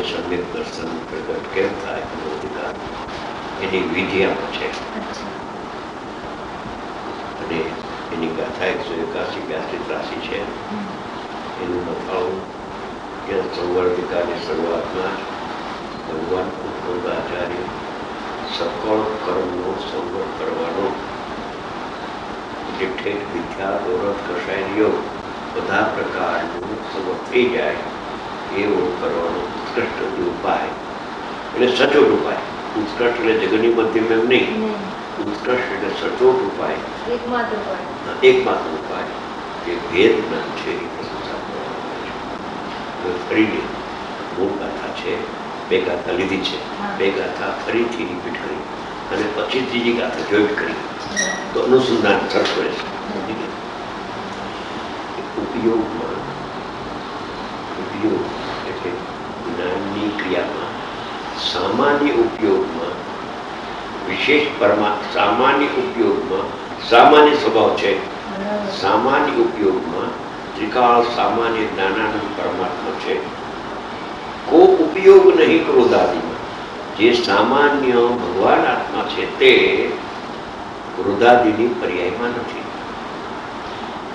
સમ્યક દર્શન પ્રગટ કેમ થાય એનો અધિકાર એની વિધિ આપે છે. અને એની ગાથા 181 છે. એનું મથાળું કે સંવર્ધિકાની શરૂઆતમાં જ ભગવાન ઉદ્ભવાચાર્ય સકળ કર્મનો સંવર કરવાનો જે ઠેઠ વિદ્યા દોરત કષાય યોગ બધા પ્રકારનું સંવર થઈ જાય એવો કરવાનો ઉત્કૃષ્ટ ઉપાય એટલે સચોટ ઉપાય. ઉત્કૃષ્ટ એટલે જગની મધ્યમ એમ નહીં, ઉત્કૃષ્ટ એટલે સચોટ ઉપાય, એકમાત્ર ઉપાય જે ભેદ જ્ઞાન છે એ પ્રશંસા કરવામાં આવે છે. ફરીને મૂળ ગાથા છે, 2 ગાથા લીધી છે, 2 ગાથા ફરીથી રિપીટ કરી અને પછી ત્રીજી ગાથા જોઈન્ટ કરી તો અનુસંધાન સરસ રહે છે. ઉપયોગમાં ઉપયોગ એટલે જ્ઞાનની ક્રિયામાં સામાન્ય ઉપયોગમાં વિશેષ સામાન્ય ઉપયોગમાં સામાન્ય સ્વભાવ છે. સામાન્ય ઉપયોગમાં ત્રિકાળ સામાન્ય જ્ઞાનાનંદ પરમાત્મા છે. કો ઉપયોગ નહીં ક્રોધાદિમાં. જે સામાન્ય ભગવાન આત્મા છે તે ક્રોધાદિની પર્યાયમાં નથી,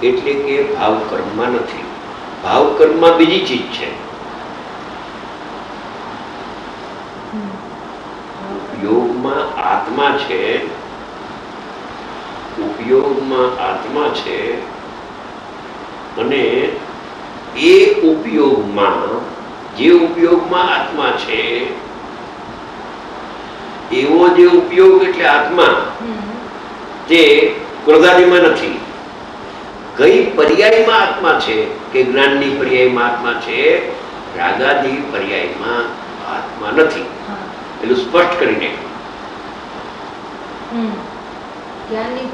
એટલે કે ભાવ કર્મમાં નથી. ભાવ કર્મમાં બીજી ચીજ છે. ઉપયોગમાં આત્મા છે, ઉપયોગમાં આત્મા છે અને એ ઉપયોગમાં જે ઉપયોગમાં આત્મા છે એવો જે ઉપયોગ એટલે આત્મા તે ક્રોધાદિમાં નથી. કઈ પર્યાયમાં આત્મા છે કે જ્ઞાનની પર્યાયમાં આત્મા છે, રાગાદિ પર્યાયમાં આત્મા નથી. એટલું સ્પષ્ટ કરીને જ્ઞાનની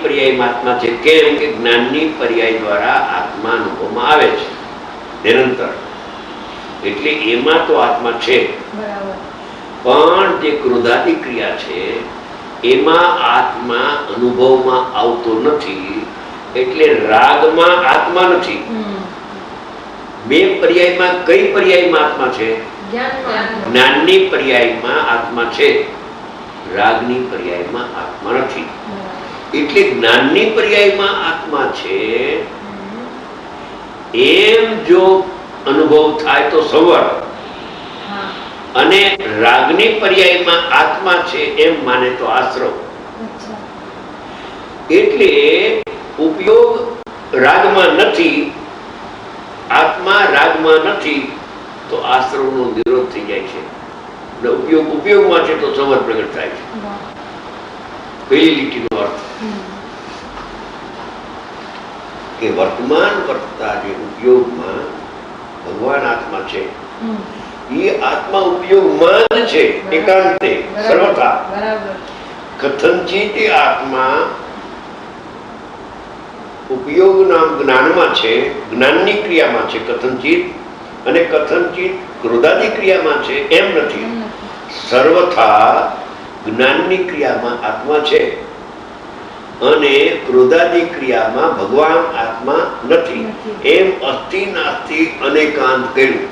પર્યાયમાં આત્મા છે. કેમ કે જ્ઞાનની પર્યાય દ્વારા આત્મા અનુભવમાં આવે છે નિરંતર, એટલે એમાં તો આત્મા છે. પણ જે ક્રોધાદિ ક્રિયા છે એમાં આત્મા અનુભવમાં આવતો નથી, એટલે રાગમાં આત્મા નથી. 2 પર્યાયમાં કઈ પર્યાયમાં આત્મા છે? જ્ઞાનની પર્યાયમાં આત્મા છે, રાગની પર્યાયમાં આત્મા નથી. એટલે જ્ઞાનની પર્યાયમાં આત્મા છે એમ જો અનુભવ થાય તો સંવર, અને રાગની પર્યાયમાં આત્મા છે એમ માને તો આશ્રવ. એટલે ઉપયોગ રાગમાં નથી, આત્મા રાગમાં નથી તો આશ્રવનો વિરોધ થઈ જાય છે. ઉપયોગ ઉપયોગમાં છે તો સંવર પ્રગટ થાય છે. પહેલી લીટીનો અર્થ કે વર્તમાન વર્તતા જે ઉપયોગમાં ભગવાન આત્મા છે એ આત્મા ઉપયોગમાં જ છે, એકાંતે સર્વથા. કથનચિત એ આત્મા ઉપયોગના જ્ઞાનમાં છે, જ્ઞાનની ક્રિયામાં છે કથનચિત, અને કથનચિત ક્રોધાદિ ક્રિયામાં છે એમ નથી. સર્વથા જ્ઞાનની ક્રિયામાં આત્મા છે અને ક્રોધાદિ ક્રિયામાં ભગવાન આત્મા નથી. એમ અસ્થિ નાસ્તિ અનેકાંત કહ્યું.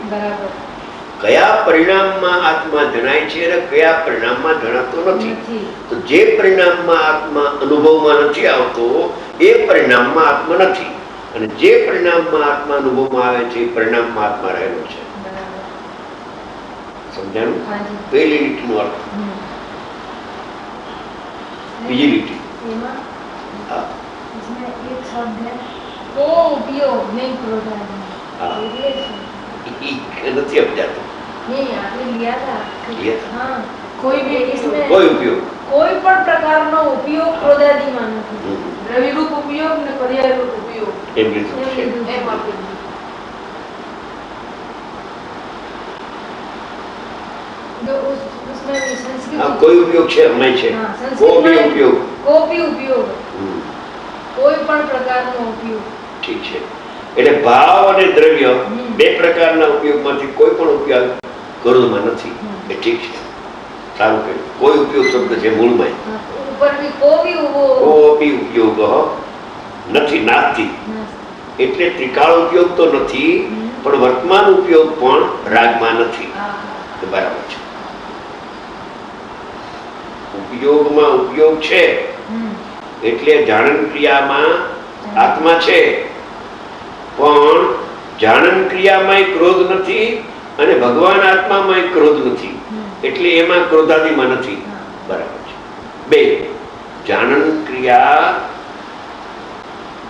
કયા પરિણામમાં આત્મા જણાય છે અને કયા પરિણામમાં જણાતો નથી. તો જે પરિણામમાં આત્મા અનુભવમાં નથી આવતો એ પરિણામમાં આત્મા નથી, અને જે પરિણામમાં આત્મા અનુભવમાં આવે છે એ પરિણામમાં આત્મા રહેલો છે. સમજાણું? પહેલી લીટીનો અર્થ. બીજી લીટી નથી સમજાતો. કોઈ ઉપયોગ, કોઈ પણ પ્રકારનો ઉપયોગ ક્રોધાદિમાં નથી. દ્રવ્યરૂપ ઉપયોગ ને પર્યાયરૂપ ઉપયોગ એમ લીધું છે. કોઈ ઉપયોગ છે હમણાં છે, કોઈ ઉપયોગ, કોઈ પણ પ્રકારનો ઉપયોગ. ઠીક છે. એટલે ભાવ અને દ્રવ્ય 2 પ્રકારના ઉપયોગમાંથી કોઈ પણ ઉપયોગ ક્રોધમાં નથી. એ ઠીક છે, સારું કહ્યું. કોઈ ઉપયોગ શબ્દ છે મૂળમાં કોપી ઉપયોગ નથી, નાસ્તિ. એટલે ત્રિકાળ ઉપયોગ તો નથી, પણ વર્તમાન ઉપયોગ પણ રાગમાં નથી. હા. એ બરાબર છે. ઉપયોગમાં ઉપયોગ છે એટલે જાણન ક્રિયામાં આત્મા છે, પણ જાણન ક્રિયામાં ક્રોધ નથી અને ભગવાન આત્મામાં ક્રોધ નથી, એટલે એમાં ક્રોધાદિમાં નથી. બરાબર છે. બે, જાણન ક્રિયા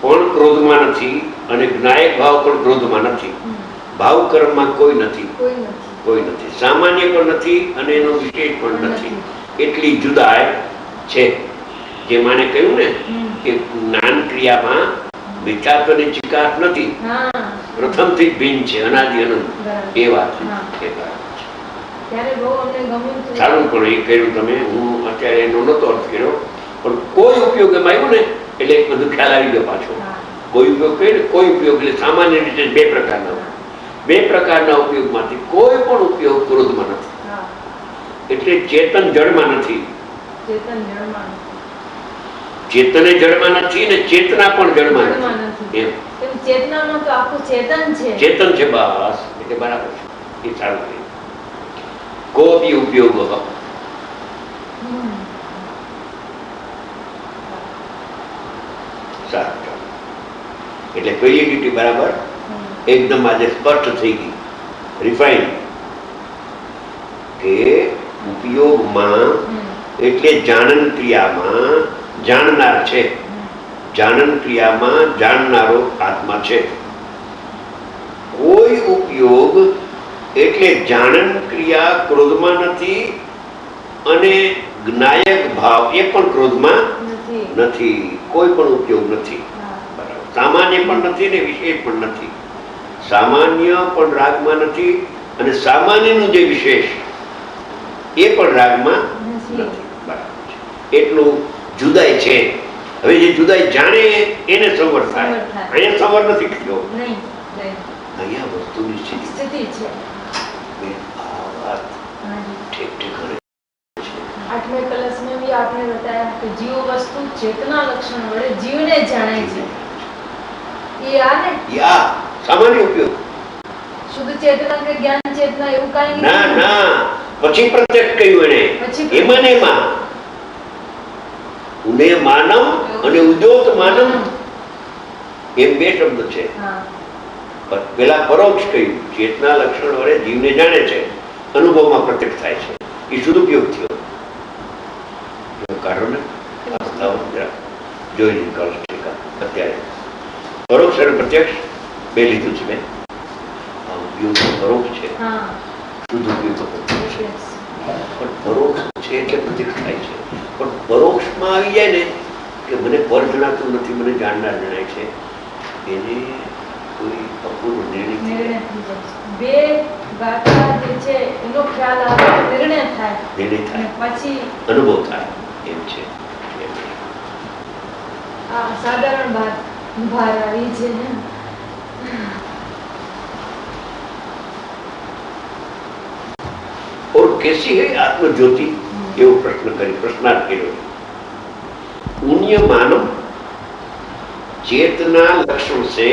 પણ ક્રોધમાં નથી અને જ્ઞાયક ભાવ પણ ક્રોધમાં નથી. ભાવ કર્મમાં કોઈ નથી, કોઈ નથી, સામાન્ય પણ નથી અને એનો વિશેષ પણ નથી. એટલી જુદાઈ છે. જે માને કહ્યું ને કે જ્ઞાન ક્રિયામાં વિચારવાની ચિકાસ નથી, પ્રથમથી જ ભિન્ન છે, અનાદિ અનંત. એ વાત છે. સારું, પણ એ કહ્યું તમે, હું અત્યારે એનો નતો અર્થ કર્યો, પણ કોઈ ઉપયોગ એમાં આવ્યું ને એટલે એક બધું ખ્યાલ આવી ગયો પાછો. કોઈ ઉપયોગ કહે ને, કોઈ ઉપયોગ એટલે સામાન્ય રીતે બે પ્રકારના ઉપયોગમાંથી કોઈ પણ ઉપયોગ ક્રોધમાં નથી. એટલે ચેતન જળમાં નથી, ચેતને જળમાં નથી ને ચેતના પણ જળમાં નથી. એમ ચેતનામાં તો આખું ચેતન છે. ચેતન છે, બસ. એટલે બરાબર છે. એ સારું કહ્યું. કોપી ઉપયોગ સારું. એટલે કઈ લીટી બરાબર એકદમ આજે સ્પષ્ટ થઈ ગઈ, રિફાઇન, કે ઉપયોગમાં એટલે જાણન ક્રિયામાં જાણનાર છે, જાણન ક્રિયામાં જાણનારો આત્મા છે. કોઈ ઉપયોગ એટલે જાણન ક્રિયા ક્રોધમાં નથી અને જ્ઞાયક ભાવ એ પણ ક્રોધમાં નથી. કોઈ પણ ઉપયોગ નથી. બરાબર. સામાન્ય પણ નથી ને વિશેષ પણ નથી. સામાન્ય પણ રાગમાં નથી અને સામાન્યનું જે વિશેષ એ પણ રાગમાં નથી. બરાબર છે. એટલું જુદાઈ છે. હવે જે જુદાઈ જાણે એને સંવર થાય. અહીંયા સંવર નથી થયો. અહીંયા વસ્તુની સ્થિતિ છે. આ વાત ठीक ठीक है. आठवें क्लास में भी आपने बताया कि जीव वस्तु चेतना लक्षण वड़े जीवने जाने છે. ये आने या सामान्य उपयोग शुद्ध चेतना के ज्ञान चेतना એવું કાઈ ના ના પછી પ્રત્યક્ષ કહ્યું એને એમાં ને એમાં ઉને માનમ અને ઉદ્યોત માનમ એમ બે શબ્દ છે. પેલા પરોક્ષ કહ્યું, ચેતના લક્ષણ વડે જીવને જાણે છે, અનુભવમાં પ્રત્યક્ષ થાય છે. એ શુદ્ધ ઉપયોગ થયો. કારણ જોઈ લીધું અત્યારે પરોક્ષ અને પ્રત્યક્ષ બે લીધું છે. મેં ઉપયોગ પરોક્ષ છે, શુદ્ધ ઉપયોગ પ્રત્યક્ષ છે. પણ પરોક્ષ છે એટલે પ્રત્યક્ષ થાય છે. પણ પરોક્ષમાં આવી જાય ને કે મને પર જણાતું નથી, મને જાણનાર જણાય છે, એને કોઈ અપૂર્વ નિર્ણય બે ગાથા જે છે એનો ખ્યાલ આવે, નિર્ણય થાય, પછી અનુભવ થાય. એમ છે. આ સાધારણ વાત બહાર આવી છે ને. और कैसी है आत्मज्योति? एवं प्रश्न करी, प्रश्नार्थ કર્યો. पुण्य मानव चेतना लक्षण से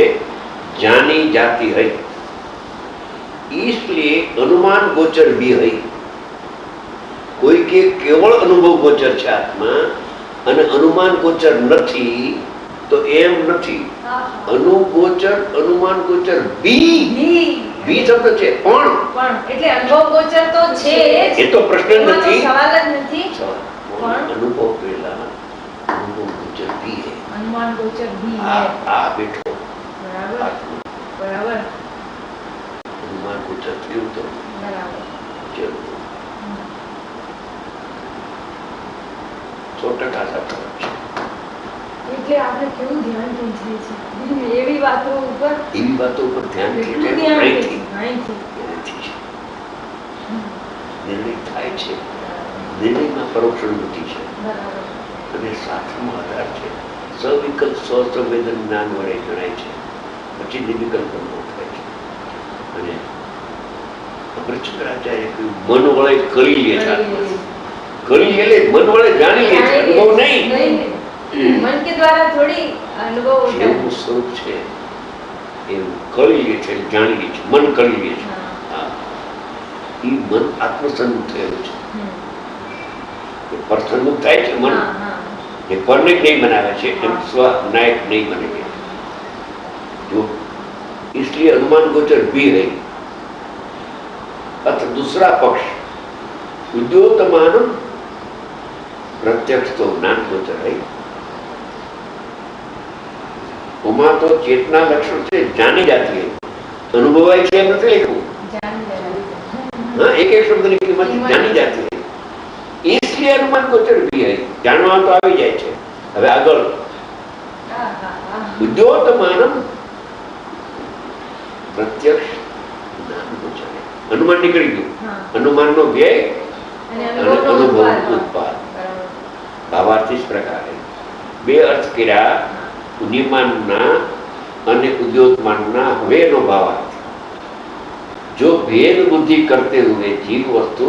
जानी जाती है, इसलिए अनुमान गोचर भी है. કોઈ કે કેવળ અનુભવ ગોચર છે આત્મા અને અનુમાન ગોચર નથી, તો એમ નથી. અનુગોચર અનુમાન ગોચર બી શબ્દ છે. પણ એટલે અનુભવ ગોચર તો છે, એ તો પ્રશ્ન નથી, સવાલ જ નથી. પણ અનુભવ પહેલા અનુભવ ગોચર બી હે, અનુમાન ગોચર બી હે. આ બેઠો બરાબર બરાબર. અનુમાન ગોચર થયું તો બરાબર. ચલો 100% સાચું છે. એટલે આપણે કેવું ધ્યાન થઈ જાય છે એવી વાતો ઉપર ધ્યાન નિર્ણય થાય છે. નિર્ણયમાં પરોક્ષ અનુભૂતિ છે અને સાથનો આધાર છે. સવિકલ્પ સ્વસંવેદન જ્ઞાન વડે જણાય છે, પછી નિર્વિકલ્પ અનુભવ થાય છે. અને અમૃતચંદ્રાચાર્ય કહ્યું મન વડે કરી લે છે. કરી એટલે મન વડે જાણી લે છે, અનુભવ નહીં. मन के द्वारा थोड़ी अनुभव होता है. એવું સ્વરૂપ છે એવું કળી લે છે, જાણી લે છે, મન કળી લે છે. એ મન આત્મસન્મુખ થયેલું છે. પરસન્મુખ થાય છે મન, એ પરને નહીં બનાવે છે, એમ સ્વ નાયક નહીં બને છે. जो इसलिए अनुमान गोचर भी है. अथ दूसरा पक्ष उद्योतमान प्रत्यक्ष तो ज्ञान गोचर है. उमा तो चेतना लक्षण से जानी जाती है, अनुभवाई છે એમ નથી લખ્યું. हाँ, एक एक शब्द की कीमत जानी जाती है. इसलिए अनुमान गोचर भी है. જાણવા તો આવી જાય છે. હવે આગળ ઉદ્યોતમાન પ્રત્યક્ષ જ્ઞાન ગોચર. અનુમાન નીકળી ગયું. અનુમાનનો વ્યય અને અનુભવનું ઉત્પાદ. ભાવાર્થ इस प्रकार है. બે અર્થ કર્યા ઉન્નીમાનના અને ઉદ્યોતમાનના હવેનો ભાવાર્થ. जो भेद बुद्धि करते हुए जीव वस्तु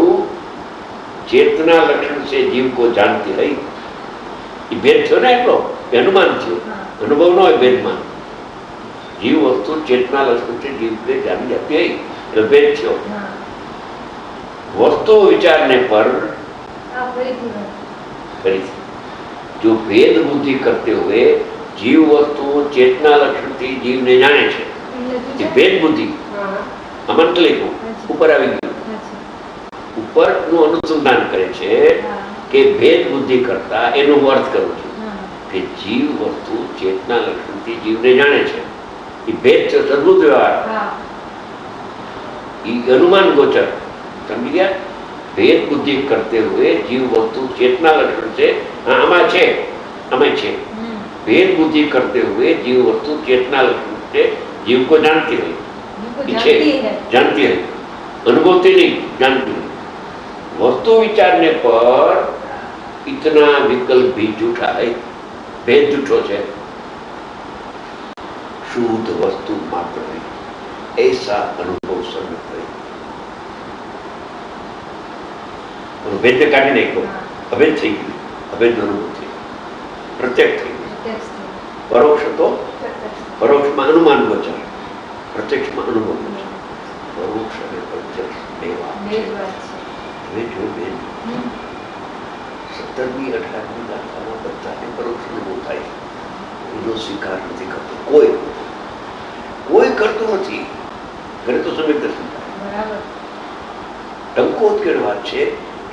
चेतना लक्षण से जीव को जानती है. ये भेद थो ना એટલો अनुमान थो, अनुभव नो भेदमान. जीव वस्तु चेतना लक्षण से जीव ने जानी जाती है, એટલે भेद थो. वस्तु विचारने पर जो भेद बुद्धि करते हुए जीव वस्तु चेतना लक्षण થી जीव ने जाने છે, ये भेद बुद्धि અમંત લેખું ઉપર આવી ગયું. ઉપરનું અનુસંધાન કરે છે કે ભેદ બુદ્ધિ કરતા એનો અર્થ કરું છું કે જીવ વસ્તુ ચેતના લક્ષણથી જીવને જાણે છે. એ ભેદ છે, સદબુદ્ધ વ્યવહાર. એ અનુમાન ગોચર. સમજી ગયા? ભેદ બુદ્ધિ કરતે હુએ જીવ વસ્તુ ચેતના લક્ષણ છે, આમાં છે, આમાં છે. ભેદ બુદ્ધિ કરતે હુએ જીવ વસ્તુ ચેતના લક્ષણ છે, जीव को जानती है, जानती है, अनुभवती नहीं, जानती है. वस्तु विचारने पर इतना विकल्प भी झूठा है, भेद झूठो है. शुद्ध वस्तु मात्र है, ऐसा अनुभव सम्यक है. और भेद में काटी नहीं को अभेद थी गई, अभेद अनुभव थी, प्रत्यक्ष थी. परोक्ष तो परोक्ष में अनुमान गोचर, प्रत्यक्ष में अनुभव गोचर. परोक्ष અને પ્રત્યક્ષ બે વાત છે. જો બેન 17મી 18મી ગાથામાં બધાને પરોક્ષ અનુભવ થાય છે. એનો સ્વીકાર નથી કરતો કોઈ, કોઈ કરતું નથી. કરે તો સમ્યક દર્શન થાય. ટંકોત્કેર વાત છે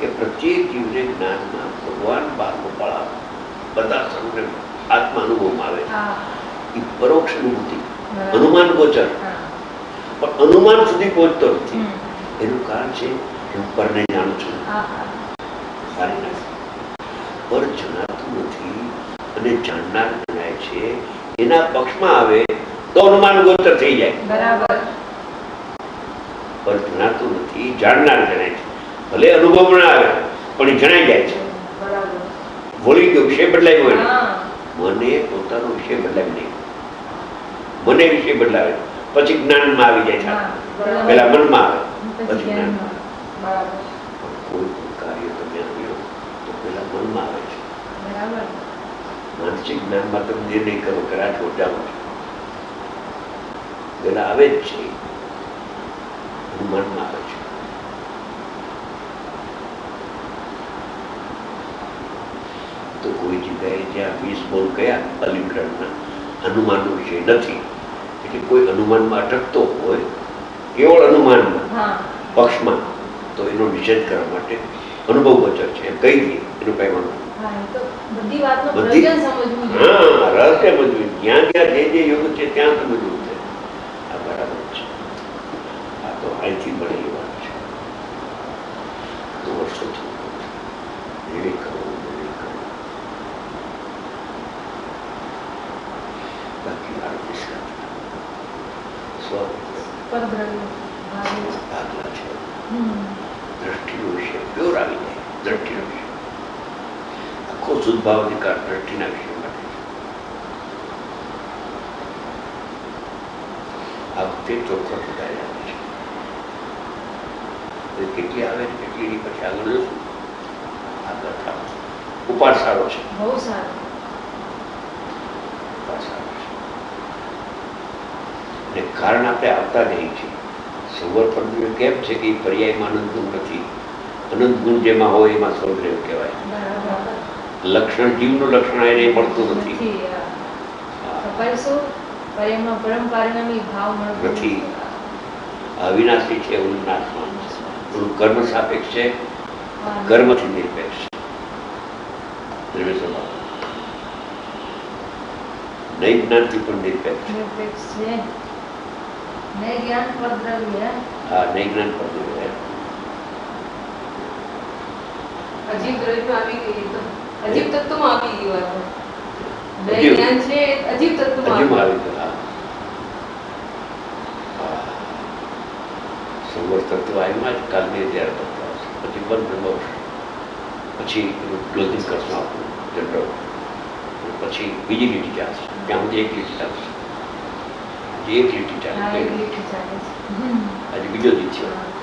કે પ્રત્યેક જીવને જ્ઞાનમાં ભગવાન બહારનો પળા બધા સર્વને આત્મા અનુભવમાં આવે. એ પરોક્ષ અનુભૂતિ, અનુમાન ગોચર. પણ અનુમાન સુધી પહોંચતો નથી. એનું કારણ છે કે હું પરને જાણું છું, પર જણાતું નથી અને જાણનાર જણાય છે. એના પક્ષમાં આવે તો અનુમાન ગોચર થઈ જાય. પર જણાતું નથી, જાણનાર જણાય છે. ભલે અનુભવ ના આવે પણ એ જણાઈ જાય છે. ભૂલી ગયો, વિષય બદલાયો એને. મને પોતાનો વિષય બદલાવી નહીં, મને વિષય બદલાવે પછી જ્ઞાનમાં આવી જાય છે. પેલા મનમાં આવે પછી જ્ઞાનમાં. કોઈ પણ કાર્ય તમે આવ્યો તો પેલા મનમાં આવે છે. માનસિક જ્ઞાનમાં તમે નિર્ણય કરો કે આ છોટામાં છે, પેલા આવે જ છે, મનમાં આવે છે. તો કોઈ જગ્યાએ જ્યાં 20 બોલ કયા અલિંકરણના અનુમાનનો વિષય નથી, એટલે કોઈ અનુમાનમાં અટકતો હોય, કેવળ અનુમાનમાં પક્ષમાં, તો એનો નિષેધ કરવા માટે અનુભવ ગોચર છે એમ કહી દઈએ. એનું કઈ વાંધો બધી રહસ્ય સમજવું. જ્યાં જ્યાં જે યોગ છે ત્યાં સમજવું છે. આ બરાબર છે. આ તો અહીંથી મળેલી વાત છે. તો વર્ષોથી વિવેક કરવો, વિવેક કરવો. બાકી આરતી દાખલા છે. દ્રષ્ટિનો વિષય પ્યોર આવી જાય. દ્રષ્ટિનો વિષય આખો શુદ્ધભાવ અધિકાર દ્રષ્ટિના વિષય માટે છે. આ વખતે ચોખ્ખો સુધારી આવે છે. કેટલી આવે છે કેટલી પછી આગળ જોશું. આગળ થાવ ઉપાડ સારો છે, બહુ સારો. ઉપાડ સારો છે. અને કારણ આપણે આવતા નહીં છીએ. સંવર પદનું કેમ છે કે એ પર્યાયમાં અનંત ગુણ નથી. અનંત ગુણ જેમાં હોય એમાં સૌદેવ કહેવાય. બરાબર. લક્ષણ જીવનું લક્ષણ એને મળતું નથી. સફળ શું? પર્યમાં પરમ પારિણામી ભાવ મળતો નથી. અવિનાશી છે, ઉન્નાસમાં થોડું કર્મ સાપેક્ષ છે, કર્મથી નિરપેક્ષ છે. દ્રવ્ય સ્વભાવ નહીં જ્ઞાનથી પણ નિરપેક્ષ છે. નિરપેક્ષ છે. નહીં જ્ઞાન પર દ્રવ્ય. હા, નહીં જ્ઞાન પર દ્રવ્ય. અજીબ દ્રવ્યમાં આવી ગઈ તો અજીબ તત્વમાં આવી ગઈ વાત. અજીબ. જ્ઞાન છે અજીબ તત્વમાં હજુમાં આવી ગયા. સંવર તત્વ આવ્યું જ કાલની ત્યારે તત્વ આવશે. પછી બંધ બનશે. પછી ક્લોઝિંગ કરશું આપણું જનરલ. પછી બીજી લીટી ચાલશે. ત્યાં સુધી એક લીટી ચાલશે. હજી એક લીટી હા, ચાલે. એક લીટી ચાલે છે. આજે બીજો દિવસ છે.